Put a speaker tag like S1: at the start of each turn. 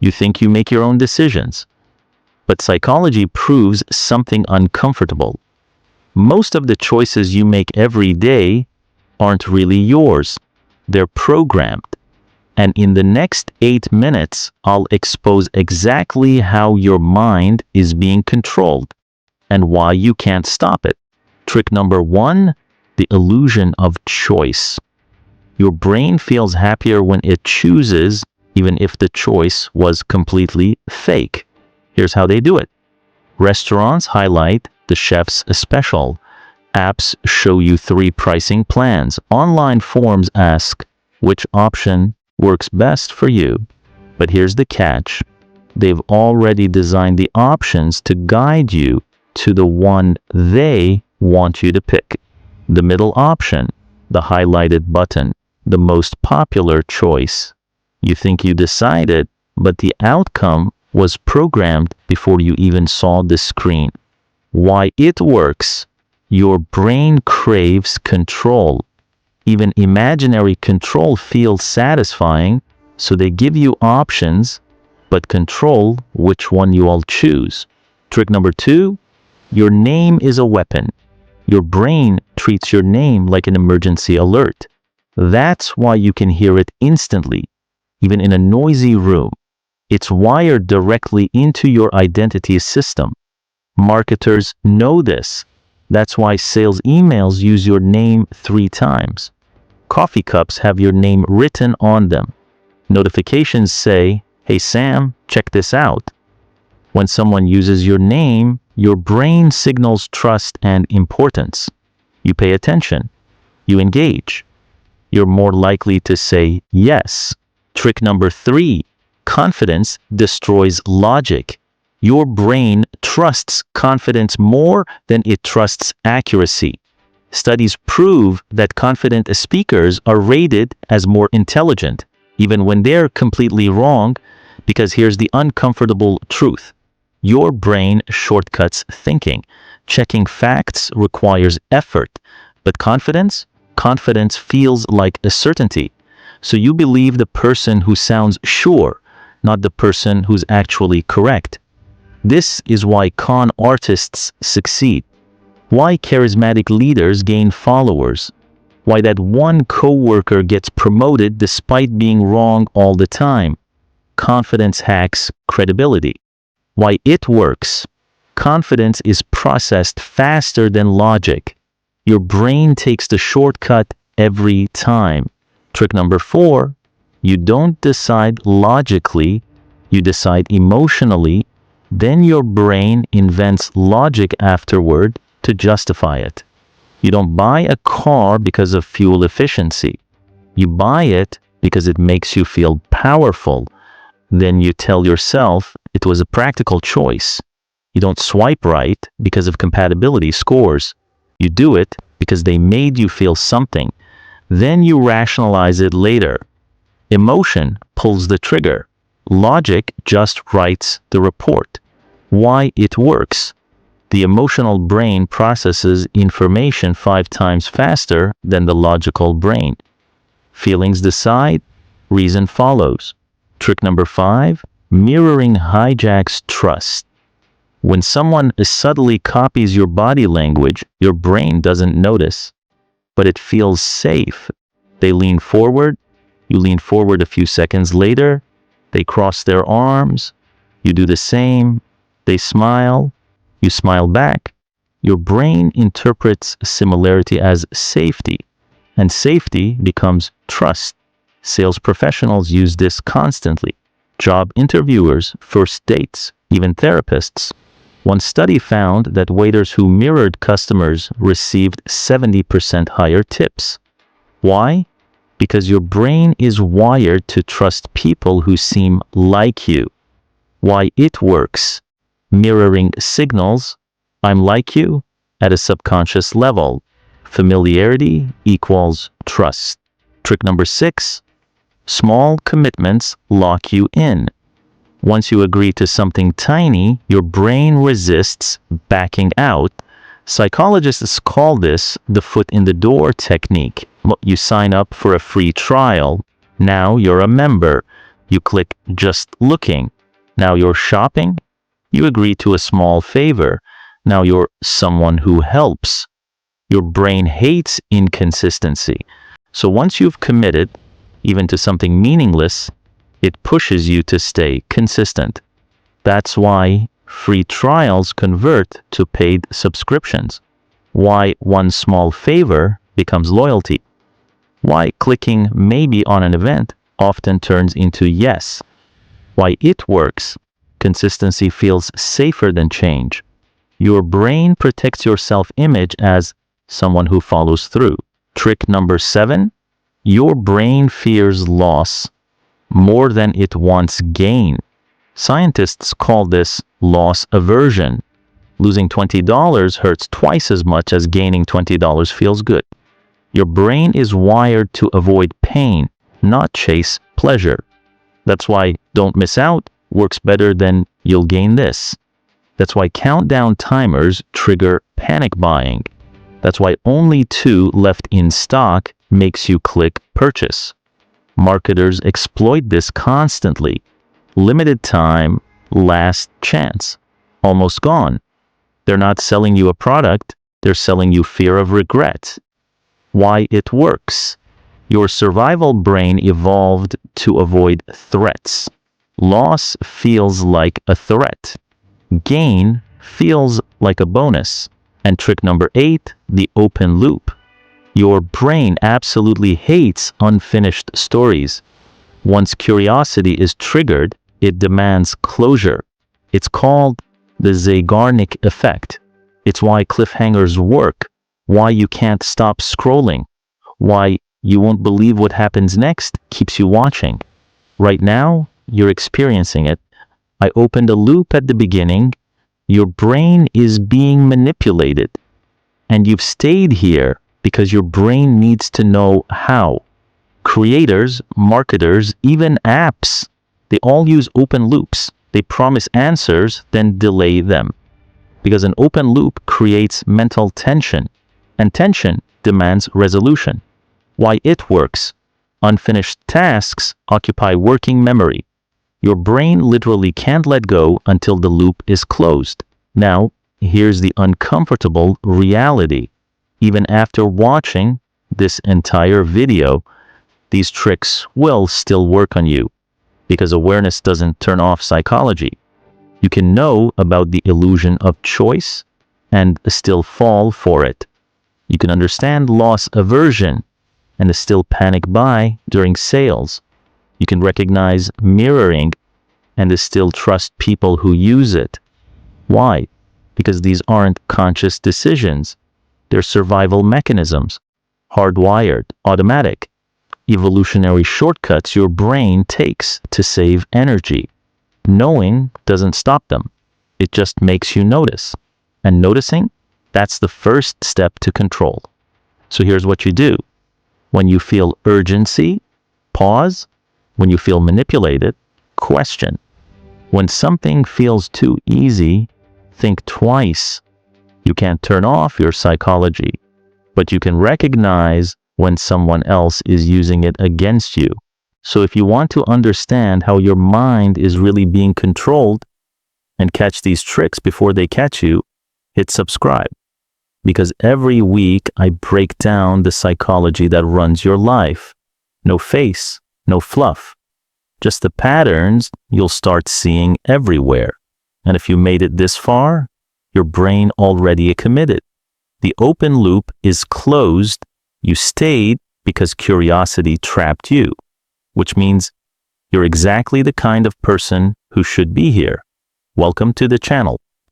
S1: You think you make your own decisions. But psychology proves something uncomfortable. Most of the choices you make every day aren't really yours. They're programmed. And in the next 8 minutes, I'll expose exactly how your mind is being controlled and why you can't stop it. Trick number 1, the illusion of choice. Your brain feels happier when it chooses, even if the choice was completely fake. Here's how they do it. Restaurants highlight the chef's special. Apps show you 3 pricing plans. Online forums ask which option works best for you. But here's the catch. They've already designed the options to guide you to the one they want you to pick. The middle option, the highlighted button, the most popular choice. You think you decided, but the outcome was programmed before you even saw the screen. Why it works? Your brain craves control. Even imaginary control feels satisfying, so they give you options, but control which one you all choose. Trick number 2, your name is a weapon. Your brain treats your name like an emergency alert. That's why you can hear it instantly, even in a noisy room. It's wired directly into your identity system. Marketers know this. That's why sales emails use your name 3 times. Coffee cups have your name written on them. Notifications say, "Hey Sam, check this out." When someone uses your name, your brain signals trust and importance. You pay attention. You engage. You're more likely to say yes. Trick number 3, confidence destroys logic. Your brain trusts confidence more than it trusts accuracy. Studies prove that confident speakers are rated as more intelligent, even when they're completely wrong, because here's the uncomfortable truth. Your brain shortcuts thinking. Checking facts requires effort, but confidence feels like a certainty. So you believe the person who sounds sure, not the person who's actually correct. This is why con artists succeed. Why charismatic leaders gain followers. Why that one coworker gets promoted despite being wrong all the time. Confidence hacks credibility. Why it works. Confidence is processed faster than logic. Your brain takes the shortcut every time. Trick number 4, you don't decide logically, you decide emotionally, then your brain invents logic afterward to justify it. You don't buy a car because of fuel efficiency. You buy it because it makes you feel powerful. Then you tell yourself it was a practical choice. You don't swipe right because of compatibility scores. You do it because they made you feel something. Then you rationalize it later. Emotion pulls the trigger. Logic just writes the report. Why it works. The emotional brain processes information 5 times faster than the logical brain. Feelings decide, reason follows. Trick number 5, mirroring hijacks trust. When someone subtly copies your body language, your brain doesn't notice, but it feels safe. They lean forward, you lean forward a few seconds later, they cross their arms, you do the same, they smile, you smile back. Your brain interprets similarity as safety, and safety becomes trust. Sales professionals use this constantly. Job interviewers, first dates, even therapists. One study found that waiters who mirrored customers received 70% higher tips. Why? Because your brain is wired to trust people who seem like you. Why it works. Mirroring signals, I'm like you, at a subconscious level. Familiarity equals trust. Trick number 6, small commitments lock you in. Once you agree to something tiny, your brain resists backing out. Psychologists call this the foot in the door technique. You sign up for a free trial. Now you're a member. You click just looking. Now you're shopping. You agree to a small favor. Now you're someone who helps. Your brain hates inconsistency. So once you've committed, even to something meaningless, it pushes you to stay consistent. That's why free trials convert to paid subscriptions. Why one small favor becomes loyalty. Why clicking maybe on an event often turns into yes. Why it works. Consistency feels safer than change. Your brain protects your self-image as someone who follows through. Trick number 7, your brain fears loss more than it wants gain. Scientists call this loss aversion. Losing $20 hurts twice as much as gaining $20 feels good. Your brain is wired to avoid pain, not chase pleasure. That's why don't miss out works better than you'll gain this. That's why countdown timers trigger panic buying. That's why only 2 left in stock makes you click purchase. Marketers exploit this constantly. Limited time, last chance, almost gone. They're not selling you a product, they're selling you fear of regret. Why it works. Your survival brain evolved to avoid threats. Loss feels like a threat. Gain feels like a bonus. And trick number 8, the open loop. Your brain absolutely hates unfinished stories. Once curiosity is triggered, it demands closure. It's called the Zeigarnik effect. It's why cliffhangers work, why you can't stop scrolling, why you won't believe what happens next keeps you watching. Right now, you're experiencing it. I opened a loop at the beginning. Your brain is being manipulated. And you've stayed here because your brain needs to know how. Creators, marketers, even apps, they all use open loops. They promise answers, then delay them. Because an open loop creates mental tension, and tension demands resolution. Why it works. Unfinished tasks occupy working memory. Your brain literally can't let go until the loop is closed. Now, here's the uncomfortable reality. Even after watching this entire video, these tricks will still work on you, because awareness doesn't turn off psychology. You can know about the illusion of choice and still fall for it. You can understand loss aversion and still panic buy during sales. You can recognize mirroring and still trust people who use it. Why? Because these aren't conscious decisions. They're survival mechanisms, hardwired, automatic, evolutionary shortcuts your brain takes to save energy. Knowing doesn't stop them. It just makes you notice. And noticing, that's the first step to control. So here's what you do. When you feel urgency, pause. When you feel manipulated, question. When something feels too easy, think twice. You can't turn off your psychology, but you can recognize when someone else is using it against you. So if you want to understand how your mind is really being controlled and catch these tricks before they catch you, hit subscribe. Because every week I break down the psychology that runs your life. No face, no fluff. Just the patterns you'll start seeing everywhere. And if you made it this far, your brain already committed. The open loop is closed. You stayed because curiosity trapped you, which means you're exactly the kind of person who should be here. Welcome to the channel.